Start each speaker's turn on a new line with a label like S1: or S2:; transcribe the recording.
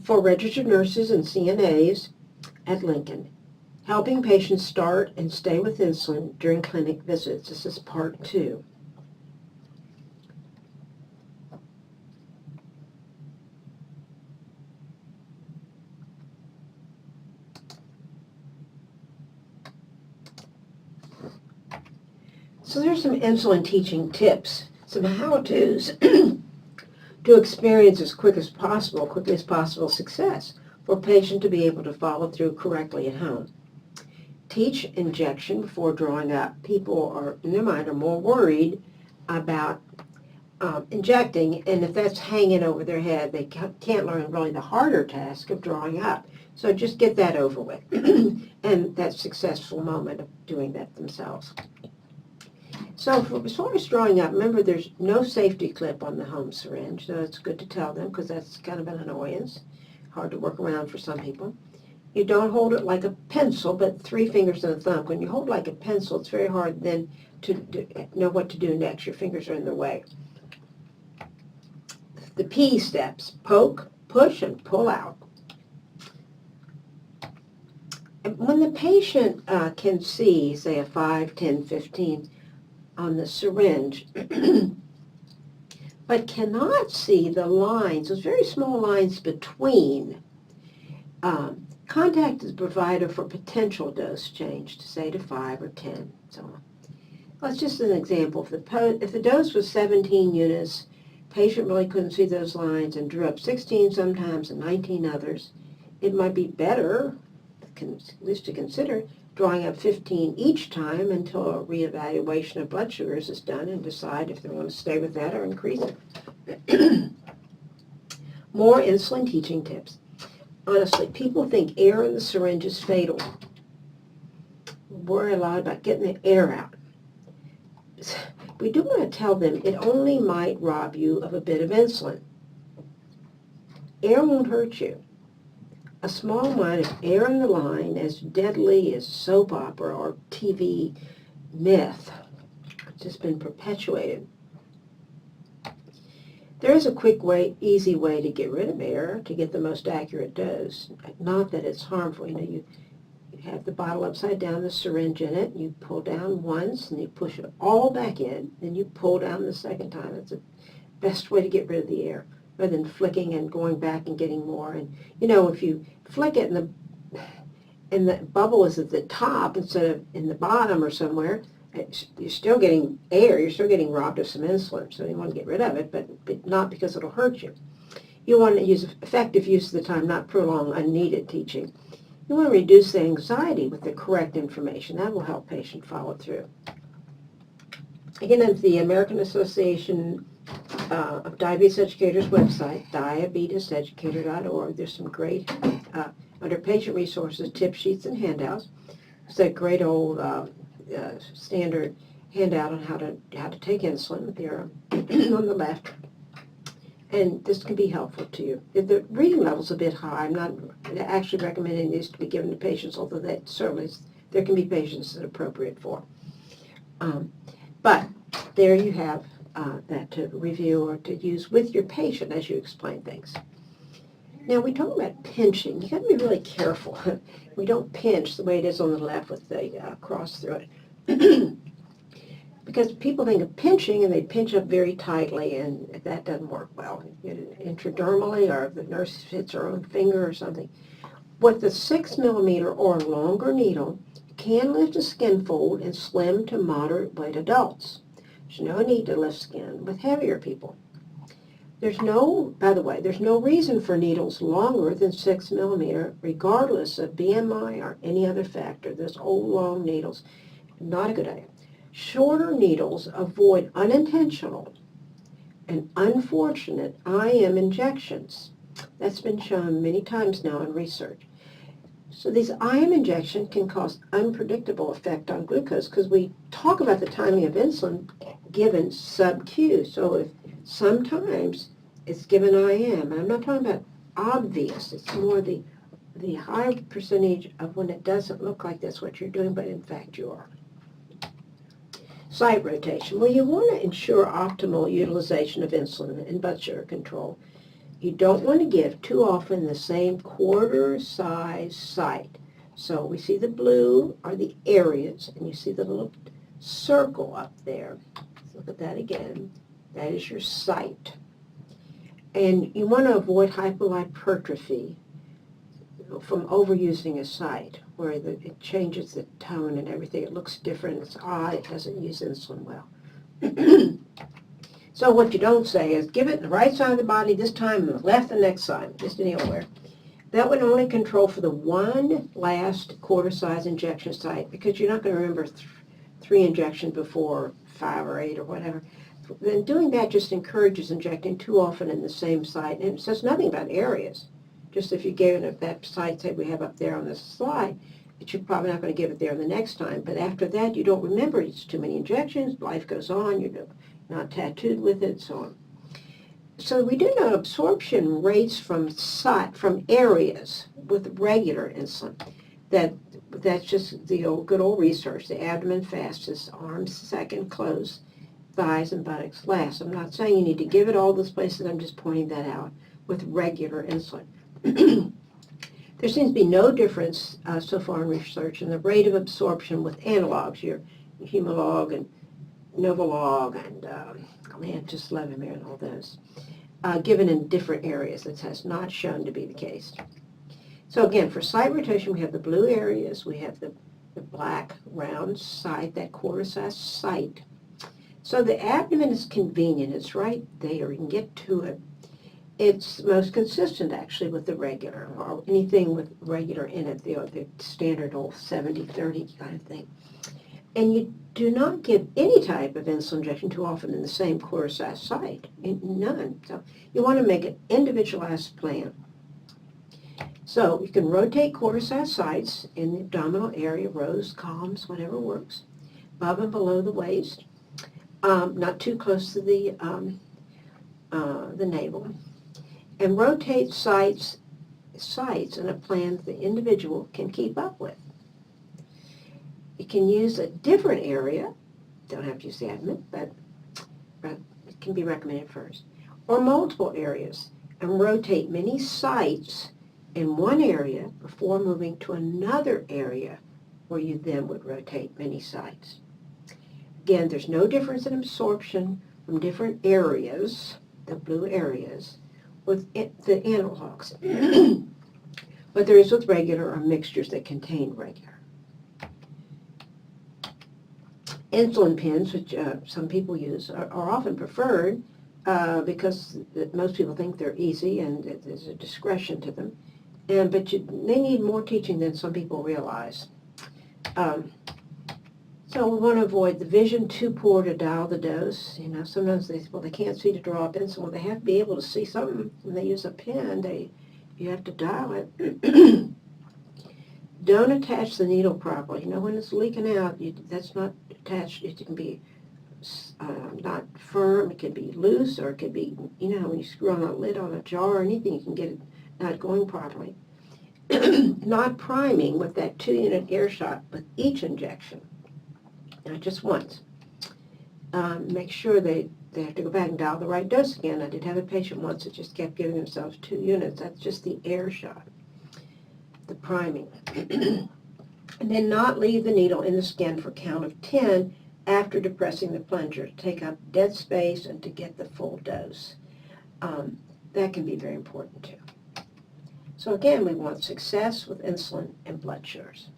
S1: for registered nurses and CNAs at Lincoln, helping patients start and stay with insulin during clinic visits. This is part 2. So there's some insulin teaching tips, some how-tos to experience as quickly as possible success for a patient to be able to follow through correctly at home. Teach injection before drawing up. People are, in their mind, are more worried about injecting, and if that's hanging over their head, they can't learn really the harder task of drawing up. So just get that over with, and that successful moment of doing that themselves. So as far as drawing up, remember there's no safety clip on the home syringe, so it's good to tell them because that's kind of an annoyance, hard to work around for some people. You don't hold it like a pencil, but 3 fingers and a thumb. When you hold like a pencil, it's very hard then to know what to do next. Your fingers are in the way. The P steps: poke, push, and pull out. And when the patient can see, say, a 5, 10, 15 on the syringe, but cannot see the lines, those very small lines between, contact the provider for potential dose change, to say to 5 or 10, so on. That's just an example. If the dose was 17 units, patient really couldn't see those lines and drew up 16 sometimes and 19 others, it might be better, at least to consider, drawing up 15 each time until a reevaluation of blood sugars is done and decide if they want to stay with that or increase it. More insulin teaching tips. Honestly, people think air in the syringe is fatal. Worry a lot about getting the air out. We do want to tell them it only might rob you of a bit of insulin. Air won't hurt you. A small amount of air in the line, as deadly as soap opera or TV myth, it's just been perpetuated. There is a quick way, easy way to get rid of air to get the most accurate dose. Not that it's harmful. You have the bottle upside down, the syringe in it, you pull down once and you push it all back in, then you pull down the second time. It's the best way to get rid of the air, rather than flicking and going back and getting more. And if you flick it and the bubble is at the top instead of in the bottom or somewhere, you're still getting air, you're still getting robbed of some insulin. So you want to get rid of it, but not because it'll hurt you. You want to use effective use of the time, not prolong unneeded teaching. You want to reduce the anxiety with the correct information. That will help patient follow through. Again, at the American Association of Diabetes Educators website, diabeteseducator.org, there's some great, under patient resources, tip sheets and handouts. It's a great old standard handout on how to take insulin there on the left. And this can be helpful to you. If the reading level's a bit high, I'm not actually recommending these to be given to patients, although that certainly there can be patients that are appropriate for. But there you have that to review or to use with your patient as you explain things. Now we talk about pinching. You got to be really careful. We don't pinch the way it is on the left with the cross through it. Because people think of pinching and they pinch up very tightly, and that doesn't work well. You get it intradermally, or if the nurse hits her own finger or something. With the 6 millimeter or longer needle, you can lift a skin fold in slim to moderate weight adults. There's no need to lift skin with heavier people. By the way, there's no reason for needles longer than 6 millimeter, regardless of BMI or any other factor. Those old long needles, not a good idea. Shorter needles avoid unintentional and unfortunate IM injections. That's been shown many times now in research. So these IM injections can cause unpredictable effect on glucose, because we talk about the timing of insulin given sub-Q. So if sometimes it's given IM, and I'm not talking about obvious, it's more the high percentage of when it doesn't look like that's what you're doing, but in fact you are. Site rotation. Well, you want to ensure optimal utilization of insulin and blood sugar control. You don't want to give too often the same quarter-size site. So we see the blue are the areas, and you see the little circle up there. Let's look at that again. That is your site. And you want to avoid hypertrophy from overusing a site where it changes the tone and everything. It looks different. It's odd. It doesn't use insulin well. So what you don't say is give it the right side of the body this time and the left the next side, just anywhere. That would only control for the one last quarter-size injection site because you're not going to remember 3 injections before 5 or 8 or whatever. Then doing that just encourages injecting too often in the same site. And it says nothing about areas. Just if you gave it that site, say we have up there on this slide, but you're probably not going to give it there the next time. But after that, you don't remember. It's too many injections. Life goes on. You're not tattooed with it, so on. So we do know absorption rates from areas with regular insulin. That's just the good old research. The abdomen fastest, arms second, close, thighs and buttocks last. I'm not saying you need to give it all those places. I'm just pointing that out with regular insulin. There seems to be no difference so far in research in the rate of absorption with analogs, your Humalog and Novolog and just Levemir and all those, given in different areas. It has not shown to be the case. So again, for site rotation, we have the blue areas, we have the black round site, that quarter-size site. So the abdomen is convenient. It's right there. You can get to it. It's most consistent, actually, with the regular, or anything with regular in it, the standard old 70-30 kind of thing. And you do not give any type of insulin injection too often in the same quarter-size site. None. So you want to make an individualized plan. So you can rotate quarter-size sites in the abdominal area, rows, columns, whatever works, above and below the waist, not too close to the navel, and rotate sites in a plan that the individual can keep up with. You can use a different area, don't have to use the abdomen, but it can be recommended first, or multiple areas, and rotate many sites in one area before moving to another area where you then would rotate many sites. Again, there's no difference in absorption from different areas, the blue areas, with the analogs. But there is with regular or mixtures that contain regular. Insulin pens, which some people use, are often preferred because most people think they're easy and there's a discretion to them. But they need more teaching than some people realize. So we want to avoid the vision too poor to dial the dose. Sometimes they can't see to draw up insulin. Well, they have to be able to see something. When they use a pen, you have to dial it. Don't attach the needle properly. When it's leaking out, that's not attached. It can be not firm. It can be loose, or it could be, when you screw on a lid on a jar or anything, you can get it not going properly. Not priming with that 2-unit air shot with each injection. Not just once. Make sure they have to go back and dial the right dose again. I did have a patient once that just kept giving themselves 2 units. That's just the air shot, the priming. And then not leave the needle in the skin for a count of 10 after depressing the plunger to take up dead space and to get the full dose. That can be very important too. So again, we want success with insulin and blood sugars.